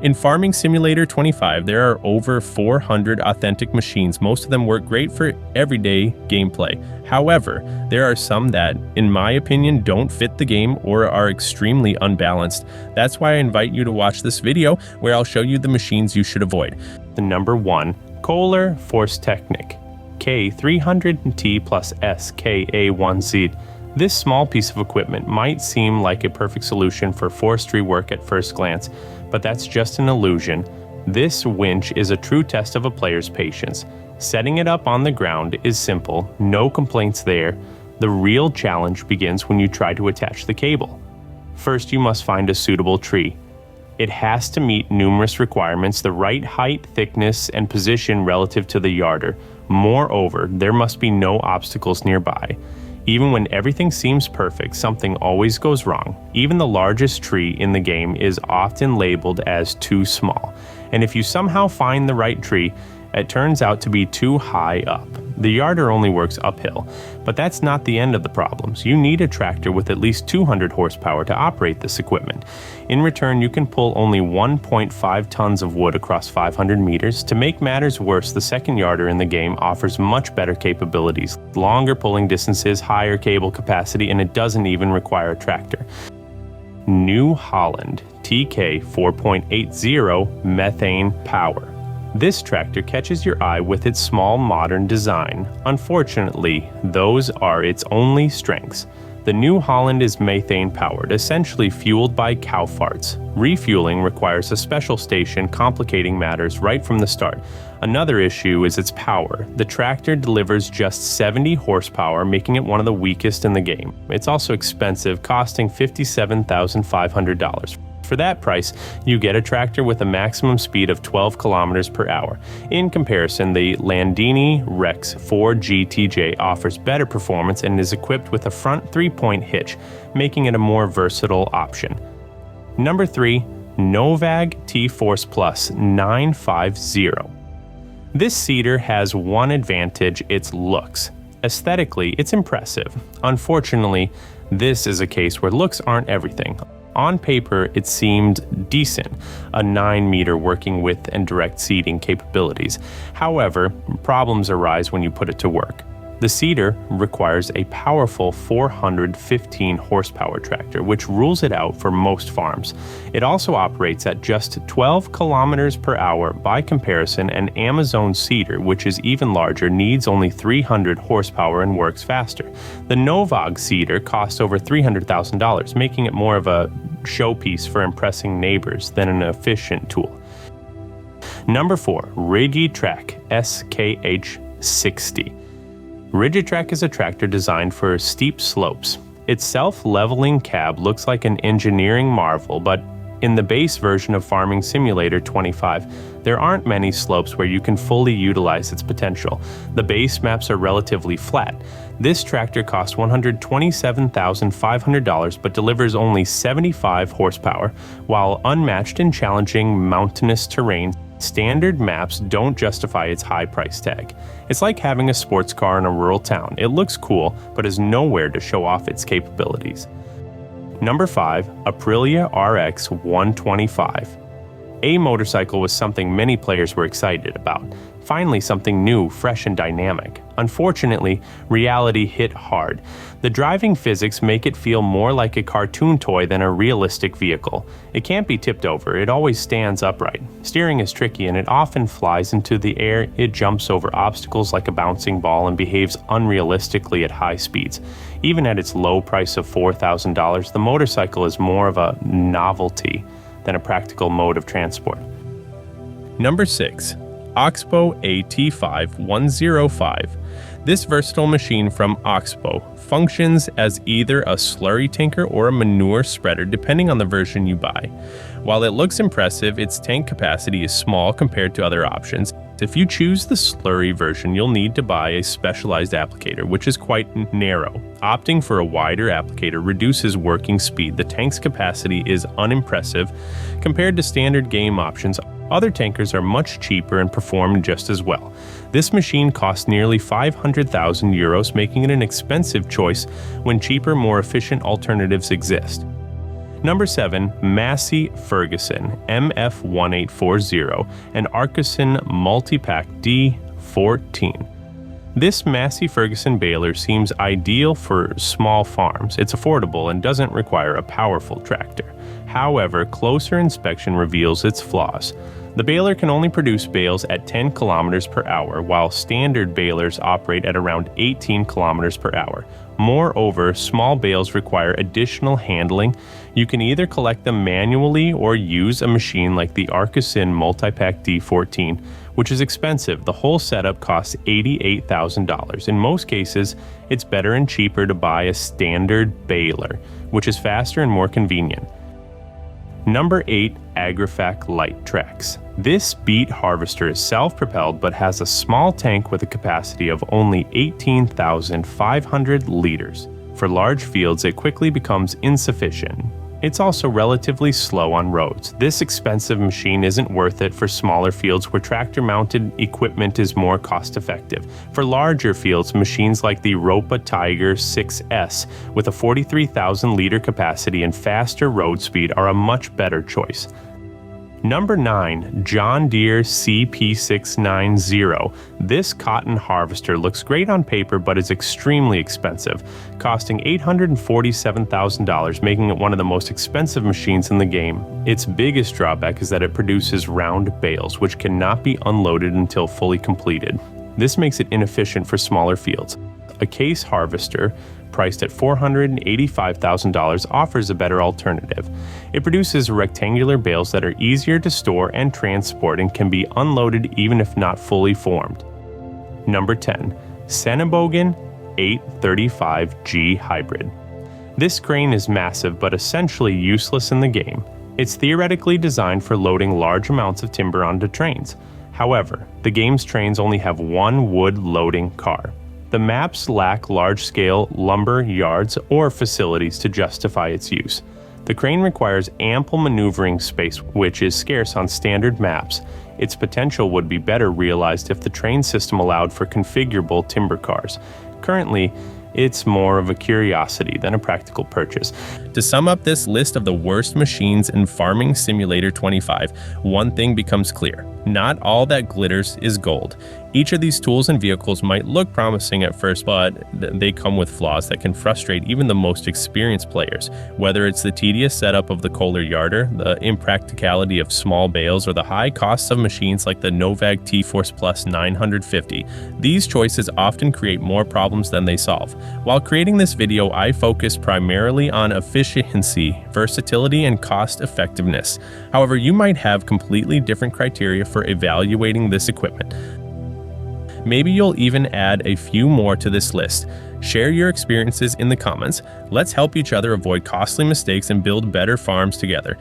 In Farming Simulator 25, there are over 400 authentic machines. Most of them work great for everyday gameplay. However, there are some that, in my opinion, don't fit the game or are extremely unbalanced. That's why I invite you to watch this video where I'll show you the machines you should avoid. The number 1, Colar Force Technic K300T plus SKA1Z. This small piece of equipment might seem like a perfect solution for forestry work at first glance, but that's just an illusion. This winch is a true test of a player's patience. Setting it up on the ground is simple, no complaints there. The real challenge begins when you try to attach the cable. First, you must find a suitable tree. It has to meet numerous requirements, the right height, thickness, and position relative to the yarder. Moreover, there must be no obstacles nearby. Even when everything seems perfect, something always goes wrong. Even the largest tree in the game is often labeled as too small. And if you somehow find the right tree, it turns out to be too high up. The yarder only works uphill, but that's not the end of the problems. You need a tractor with at least 200 horsepower to operate this equipment. In return, you can pull only 1.5 tons of wood across 500 meters. To make matters worse, the second yarder in the game offers much better capabilities, longer pulling distances, higher cable capacity, and it doesn't even require a tractor. New Holland TK48 methane power. This tractor catches your eye with its small modern design. Unfortunately, those are its only strengths. The New Holland is methane powered, essentially fueled by cow farts. Refueling requires a special station, complicating matters right from the start. Another issue is its power. The tractor delivers just 70 horsepower, making it one of the weakest in the game. It's also expensive, costing $57,500. For that price, you get a tractor with a maximum speed of 12 kilometers per hour. In comparison, the Landini Rex 4 GTJ offers better performance and is equipped with a front 3-point hitch, making it a more versatile option. Number 3, Novog TForce Plus 950. This seeder has one advantage: its looks. Aesthetically, it's impressive. Unfortunately, this is a case where looks aren't everything. On paper, it seemed decent, a 9-meter working width and direct seeding capabilities. However, problems arise when you put it to work. The seeder requires a powerful 415 horsepower tractor, which rules it out for most farms. It also operates at just 12 kilometers per hour. By comparison, an Amazon seeder, which is even larger, needs only 300 horsepower and works faster. The Novog seeder costs over $300,000, making it more of a showpiece for impressing neighbors than an efficient tool. Number 4, RigitTrak SK60. RigitTrak is a tractor designed for steep slopes. Its self-leveling cab looks like an engineering marvel, but in the base version of Farming Simulator 25, there aren't many slopes where you can fully utilize its potential. The base maps are relatively flat. This tractor costs $127,500 but delivers only 75 horsepower. While unmatched in challenging mountainous terrain, standard maps don't justify its high price tag. It's like having a sports car in a rural town. It looks cool, but is nowhere to show off its capabilities. Number 5, Ailia RX 125. A motorcycle was something many players were excited about. Finally, something new, fresh, and dynamic. Unfortunately, reality hit hard. The driving physics make it feel more like a cartoon toy than a realistic vehicle. It can't be tipped over, it always stands upright. Steering is tricky and it often flies into the air. It jumps over obstacles like a bouncing ball and behaves unrealistically at high speeds. Even at its low price of $4,000, the motorcycle is more of a novelty than a practical mode of transport. Number 6. Oxo A515. This versatile machine from Oxo functions as either a slurry tanker or a manure spreader depending on the version you buy. While it looks impressive, its tank capacity is small compared to other options. If you choose the slurry version, you'll need to buy a specialized applicator, which is quite narrow. Opting for a wider applicator reduces working speed. The tank's capacity is unimpressive compared to standard game options. Other tankers are much cheaper and perform just as well. This machine costs nearly 500,000 euros, making it an expensive choice when cheaper, more efficient alternatives exist. Number 7. Massey Ferguson MF1840 and Arcuson Multipack D14. This Massey Ferguson baler seems ideal for small farms. It's affordable and doesn't require a powerful tractor. However, closer inspection reveals its flaws. The baler can only produce bales at 10 kilometers per hour, while standard balers operate at around 18 kilometers per hour. Moreover, small bales require additional handling. You can either collect them manually or use a machine like the Arcuson Multipack D14, which is expensive. The whole setup costs $88,000. In most cases, it's better and cheaper to buy a standard baler, which is faster and more convenient. Number 8. Agria Lighttracks. This beet harvester is self-propelled but has a small tank with a capacity of only 18,500 liters. For large fields, it quickly becomes insufficient. It's also relatively slow on roads. This expensive machine isn't worth it for smaller fields where tractor-mounted equipment is more cost-effective. For larger fields, machines like the Ropa Tiger 6S with a 43,000-liter capacity and faster road speed are a much better choice. Number 9. John Deere CP690. This cotton harvester looks great on paper but is extremely expensive, costing $847,000, making it one of the most expensive machines in the game. Its biggest drawback is that it produces round bales, which cannot be unloaded until fully completed. This makes it inefficient for smaller fields. A case harvester, priced at $485,000, offers a better alternative. It produces rectangular bales that are easier to store and transport and can be unloaded even if not fully formed. Number 10. Senebogen 835G Hybrid. This crane is massive but essentially useless in the game. It's theoretically designed for loading large amounts of timber onto trains. However, the game's trains only have one wood loading car. The maps lack large-scale lumber yards or facilities to justify its use. The crane requires ample maneuvering space, which is scarce on standard maps. Its potential would be better realized if the train system allowed for configurable timber cars. Currently, it's more of a curiosity than a practical purchase. To sum up this list of the worst machines in Farming Simulator 25, one thing becomes clear. Not all that glitters is gold. Each of these tools and vehicles might look promising at first, but they come with flaws that can frustrate even the most experienced players. Whether it's the tedious setup of the Colar yarder, the impracticality of small bales, or the high costs of machines like the Novog TForce Plus 950, these choices often create more problems than they solve. While creating this video, I focused primarily on efficiency, versatility, and cost effectiveness. However, you might have completely different criteria for evaluating this equipment. Maybe you'll even add a few more to this list. Share your experiences in the comments. Let's help each other avoid costly mistakes and build better farms together.